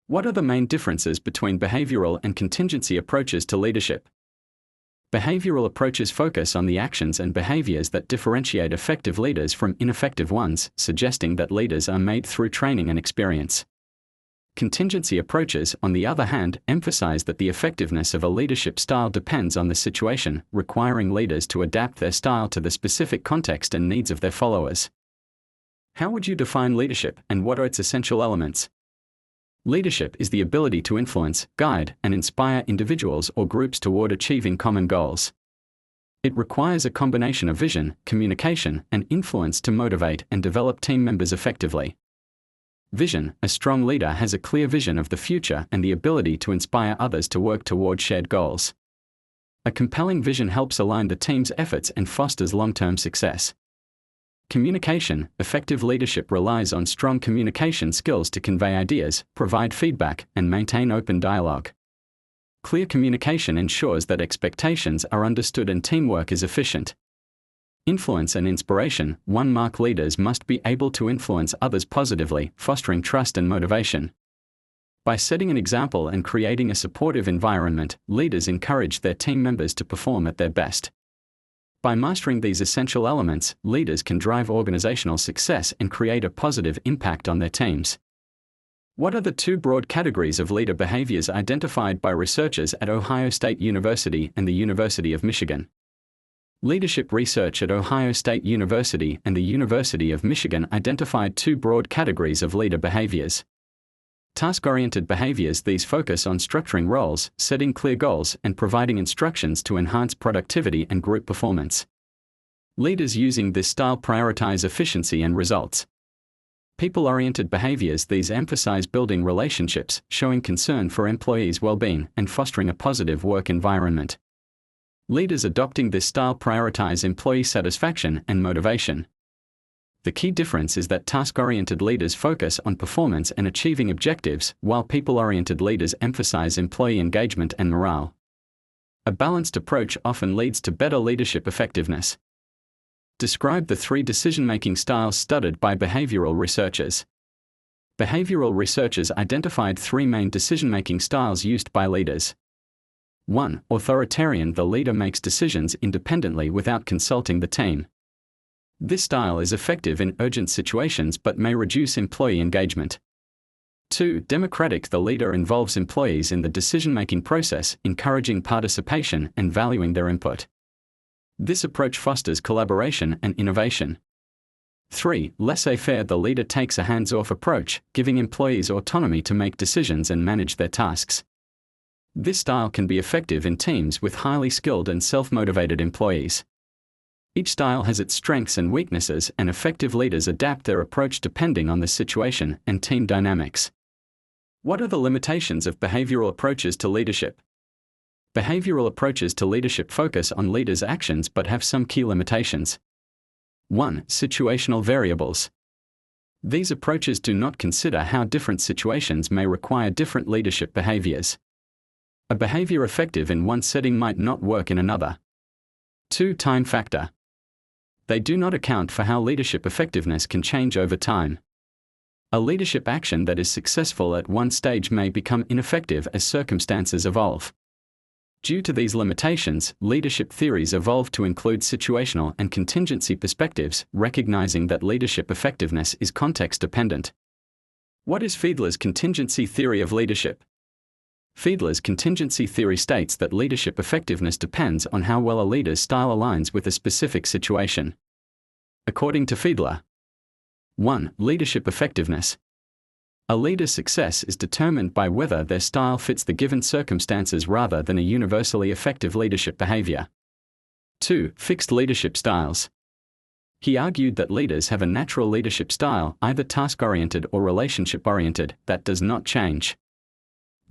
What are the main differences between behavioral and contingency approaches to leadership? Behavioral approaches focus on the actions and behaviors that differentiate effective leaders from ineffective ones, suggesting that leaders are made through training and experience. Contingency approaches, on the other hand, emphasize that the effectiveness of a leadership style depends on the situation, requiring leaders to adapt their style to the specific context and needs of their followers. How would you define leadership, and what are its essential elements? Leadership is the ability to influence, guide, and inspire individuals or groups toward achieving common goals. It requires a combination of vision, communication, and influence to motivate and develop team members effectively. Vision: a strong leader has a clear vision of the future and the ability to inspire others to work toward shared goals. A compelling vision helps align the team's efforts and fosters long-term success. Communication: effective leadership relies on strong communication skills to convey ideas, provide feedback, and maintain open dialogue. Clear communication ensures that expectations are understood and teamwork is efficient. Influence and inspiration: one-mark leaders must be able to influence others positively, fostering trust and motivation. By setting an example and creating a supportive environment, leaders encourage their team members to perform at their best. By mastering these essential elements, leaders can drive organizational success and create a positive impact on their teams. What are the two broad categories of leader behaviors identified by researchers at Ohio State University and the University of Michigan? Leadership research at Ohio State University and the University of Michigan identified two broad categories of leader behaviors. Task-oriented behaviors: these focus on structuring roles, setting clear goals, and providing instructions to enhance productivity and group performance. Leaders using this style prioritize efficiency and results. People-oriented behaviors: these emphasize building relationships, showing concern for employees' well-being, and fostering a positive work environment. Leaders adopting this style prioritize employee satisfaction and motivation. The key difference is that task-oriented leaders focus on performance and achieving objectives, while people-oriented leaders emphasize employee engagement and morale. A balanced approach often leads to better leadership effectiveness. Describe the three decision-making styles studied by behavioral researchers. Behavioral researchers identified three main decision-making styles used by leaders. 1. Authoritarian: the leader makes decisions independently without consulting the team. This style is effective in urgent situations but may reduce employee engagement. 2. Democratic: the leader involves employees in the decision-making process, encouraging participation and valuing their input. This approach fosters collaboration and innovation. 3. Laissez-faire: the leader takes a hands-off approach, giving employees autonomy to make decisions and manage their tasks. This style can be effective in teams with highly skilled and self-motivated employees. Each style has its strengths and weaknesses, and effective leaders adapt their approach depending on the situation and team dynamics. What are the limitations of behavioral approaches to leadership? Behavioral approaches to leadership focus on leaders' actions but have some key limitations. 1. Situational variables. These approaches do not consider how different situations may require different leadership behaviors. A behavior effective in one setting might not work in another. 2. Time factor. They do not account for how leadership effectiveness can change over time. A leadership action that is successful at one stage may become ineffective as circumstances evolve. Due to these limitations, leadership theories evolved to include situational and contingency perspectives, recognizing that leadership effectiveness is context-dependent. What is Fiedler's contingency theory of leadership? Fiedler's contingency theory states that leadership effectiveness depends on how well a leader's style aligns with a specific situation. According to Fiedler: 1. Leadership effectiveness. A leader's success is determined by whether their style fits the given circumstances rather than a universally effective leadership behavior. 2. Fixed leadership styles. He argued that leaders have a natural leadership style, either task-oriented or relationship-oriented, that does not change.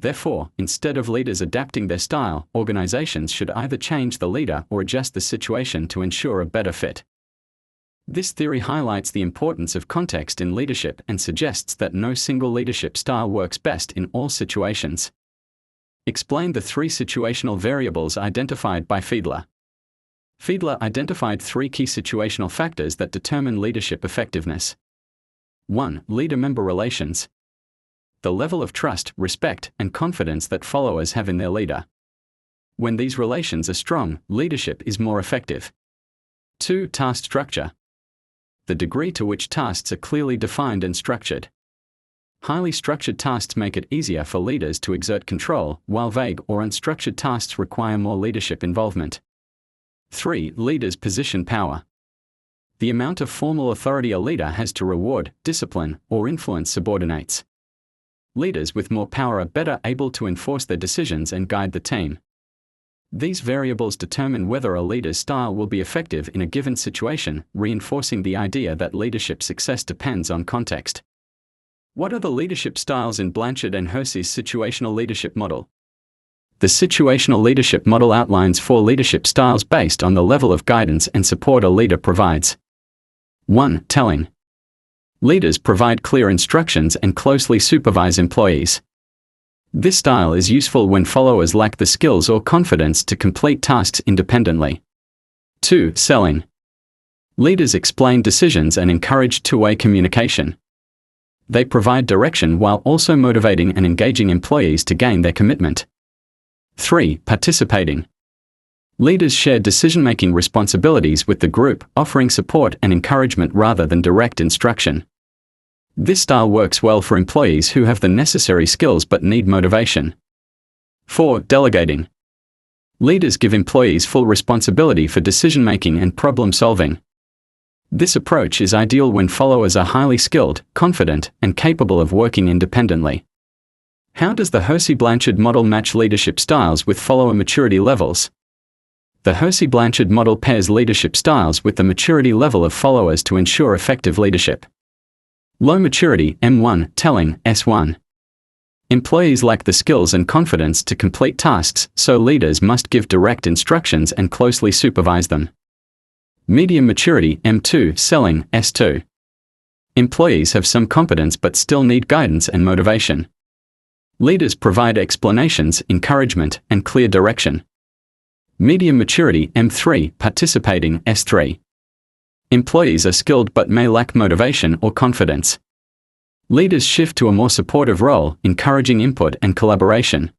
Therefore, instead of leaders adapting their style, organizations should either change the leader or adjust the situation to ensure a better fit. This theory highlights the importance of context in leadership and suggests that no single leadership style works best in all situations. Explain the three situational variables identified by Fiedler. Fiedler identified three key situational factors that determine leadership effectiveness. 1. Leader-member relations. The level of trust, respect, and confidence that followers have in their leader. When these relations are strong, leadership is more effective. 2. Task structure. The degree to which tasks are clearly defined and structured. Highly structured tasks make it easier for leaders to exert control, while vague or unstructured tasks require more leadership involvement. 3. Leaders' position power. The amount of formal authority a leader has to reward, discipline, or influence subordinates. Leaders with more power are better able to enforce their decisions and guide the team. These variables determine whether a leader's style will be effective in a given situation, reinforcing the idea that leadership success depends on context. What are the leadership styles in Blanchard and Hersey's situational leadership model? The situational leadership model outlines 4 leadership styles based on the level of guidance and support a leader provides. 1. Telling. Leaders provide clear instructions and closely supervise employees. This style is useful when followers lack the skills or confidence to complete tasks independently. 2. Selling. Leaders explain decisions and encourage two-way communication. They provide direction while also motivating and engaging employees to gain their commitment. 3. Participating. Leaders share decision-making responsibilities with the group, offering support and encouragement rather than direct instruction. This style works well for employees who have the necessary skills but need motivation. 4. Delegating. Leaders give employees full responsibility for decision-making and problem-solving. This approach is ideal when followers are highly skilled, confident, and capable of working independently. How does the Hersey-Blanchard model match leadership styles with follower maturity levels? The Hersey-Blanchard model pairs leadership styles with the maturity level of followers to ensure effective leadership. Low maturity, M1, telling, S1. Employees lack the skills and confidence to complete tasks, so leaders must give direct instructions and closely supervise them. Medium maturity, M2, selling, S2. Employees have some competence but still need guidance and motivation. Leaders provide explanations, encouragement, and clear direction. Medium maturity, M3, participating, S3. Employees are skilled but may lack motivation or confidence. Leaders shift to a more supportive role, encouraging input and collaboration.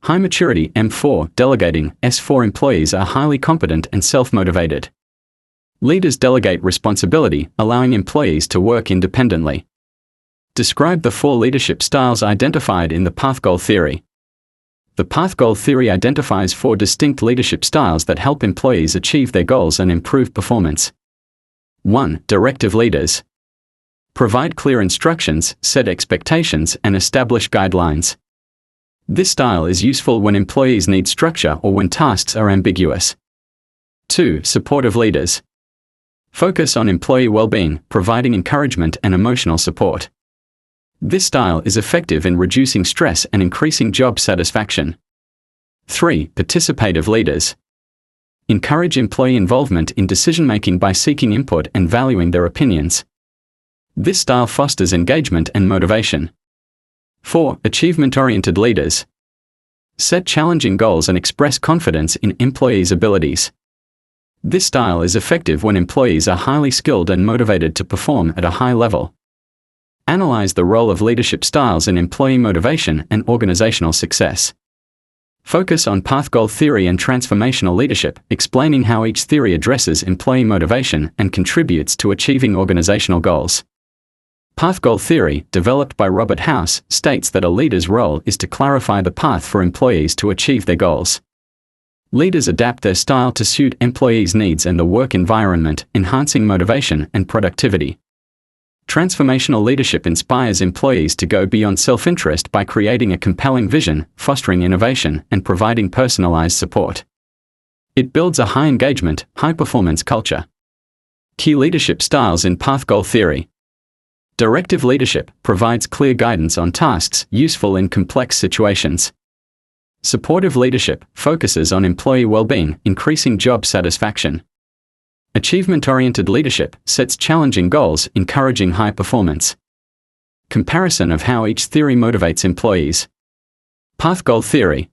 High maturity, M4, delegating, S4. Employees are highly competent and self-motivated. Leaders delegate responsibility, allowing employees to work independently. Describe the 4 leadership styles identified in the path-goal theory. The path-goal theory identifies 4 distinct leadership styles that help employees achieve their goals and improve performance. 1. Directive leaders. Provide clear instructions, set expectations, and establish guidelines. This style is useful when employees need structure or when tasks are ambiguous. 2. Supportive leaders. Focus on employee well-being, providing encouragement and emotional support. This style is effective in reducing stress and increasing job satisfaction. 3. Participative leaders. Encourage employee involvement in decision-making by seeking input and valuing their opinions. This style fosters engagement and motivation. 4. Achievement-oriented leaders. Set challenging goals and express confidence in employees' abilities. This style is effective when employees are highly skilled and motivated to perform at a high level. Analyze the role of leadership styles in employee motivation and organizational success. Focus on path-goal theory and transformational leadership, explaining how each theory addresses employee motivation and contributes to achieving organizational goals. Path-goal theory, developed by Robert House, states that a leader's role is to clarify the path for employees to achieve their goals. Leaders adapt their style to suit employees' needs and the work environment, enhancing motivation and productivity. Transformational leadership inspires employees to go beyond self-interest by creating a compelling vision, fostering innovation, and providing personalized support. It builds a high-engagement, high-performance culture. Key leadership styles in path-goal theory. Directive leadership provides clear guidance on tasks useful in complex situations. Supportive leadership focuses on employee well-being, increasing job satisfaction. Achievement-oriented leadership sets challenging goals, encouraging high performance. Comparison of how each theory motivates employees. Path-goal theory.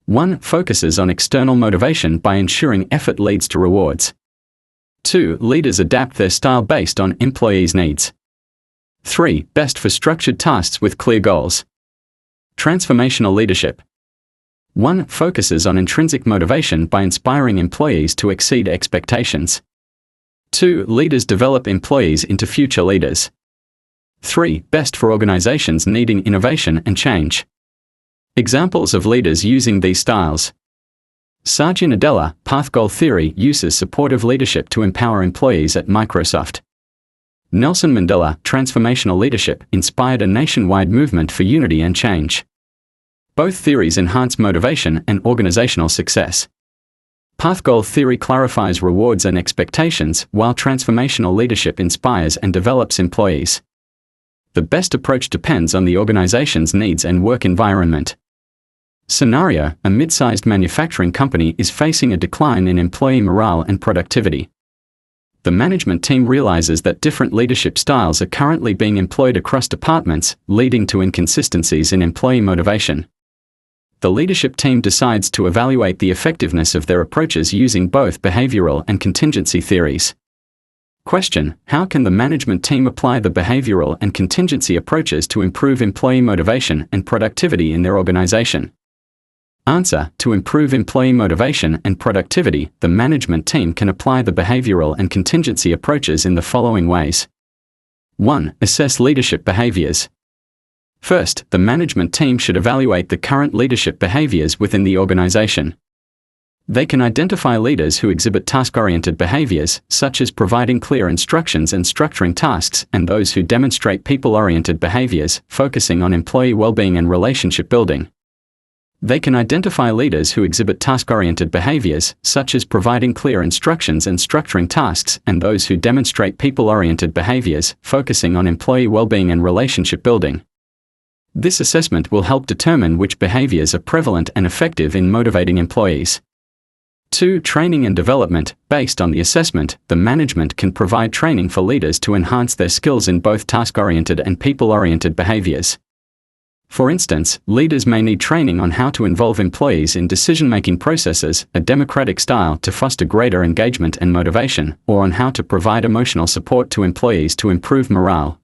1. Focuses on external motivation by ensuring effort leads to rewards. 2. Leaders adapt their style based on employees' needs. 3. Best for structured tasks with clear goals. Transformational leadership. 1. Focuses on intrinsic motivation by inspiring employees to exceed expectations. 2. Leaders develop employees into future leaders. 3. Best for organizations needing innovation and change. Examples of leaders using these styles. Satya Nadella, Path Goal Theory, uses supportive leadership to empower employees at Microsoft. Nelson Mandela, Transformational Leadership, inspired a nationwide movement for unity and change. Both theories enhance motivation and organizational success. Path Goal Theory clarifies rewards and expectations, while transformational leadership inspires and develops employees. The best approach depends on the organization's needs and work environment. Scenario: a mid-sized manufacturing company is facing a decline in employee morale and productivity. The management team realizes that different leadership styles are currently being employed across departments, leading to inconsistencies in employee motivation. The leadership team decides to evaluate the effectiveness of their approaches using both behavioral and contingency theories. Question: how can the management team apply the behavioral and contingency approaches to improve employee motivation and productivity in their organization? Answer: to improve employee motivation and productivity, the management team can apply the behavioral and contingency approaches in the following ways. 1. Assess leadership behaviors. First, the management team should evaluate the current leadership behaviors within the organization. They can identify leaders who exhibit task-oriented behaviors, such as providing clear instructions and structuring tasks, and those who demonstrate people-oriented behaviors, focusing on employee well-being and relationship building. They can identify leaders who exhibit task-oriented behaviors, such as providing clear instructions and structuring tasks, and those who demonstrate people-oriented behaviors, focusing on employee well-being and relationship building. This assessment will help determine which behaviors are prevalent and effective in motivating employees. 2. Training and development. Based on the assessment, the management can provide training for leaders to enhance their skills in both task-oriented and people-oriented behaviors. For instance, leaders may need training on how to involve employees in decision-making processes, a democratic style to foster greater engagement and motivation, or on how to provide emotional support to employees to improve morale.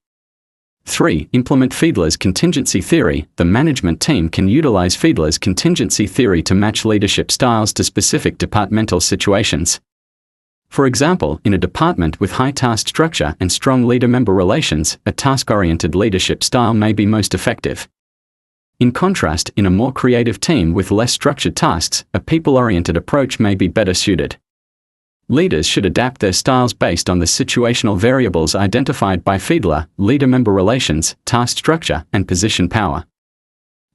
3. Implement Fiedler's contingency theory. The management team can utilize Fiedler's contingency theory to match leadership styles to specific departmental situations. For example, in a department with high task structure and strong leader-member relations, a task-oriented leadership style may be most effective. In contrast, in a more creative team with less structured tasks, a people-oriented approach may be better suited. Leaders should adapt their styles based on the situational variables identified by Fiedler: leader-member relations, task structure, and position power.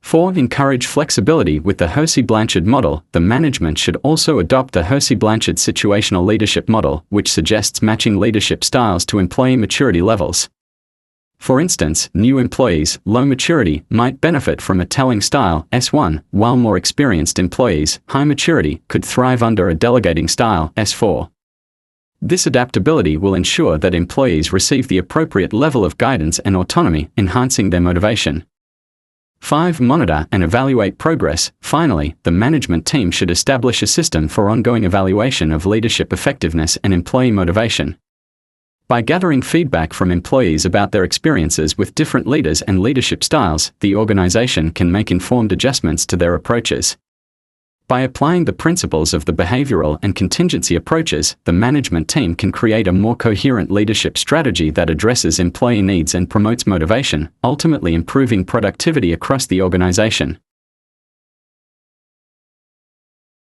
4. Encourage flexibility. With the Hersey-Blanchard model, the management should also adopt the Hersey-Blanchard situational leadership model, which suggests matching leadership styles to employee maturity levels. For instance, new employees, low maturity, might benefit from a telling style, S1, while more experienced employees, high maturity, could thrive under a delegating style, S4. This adaptability will ensure that employees receive the appropriate level of guidance and autonomy, enhancing their motivation. 5. Monitor and evaluate progress. Finally, the management team should establish a system for ongoing evaluation of leadership effectiveness and employee motivation. By gathering feedback from employees about their experiences with different leaders and leadership styles, the organization can make informed adjustments to their approaches. By applying the principles of the behavioral and contingency approaches, the management team can create a more coherent leadership strategy that addresses employee needs and promotes motivation, ultimately improving productivity across the organization.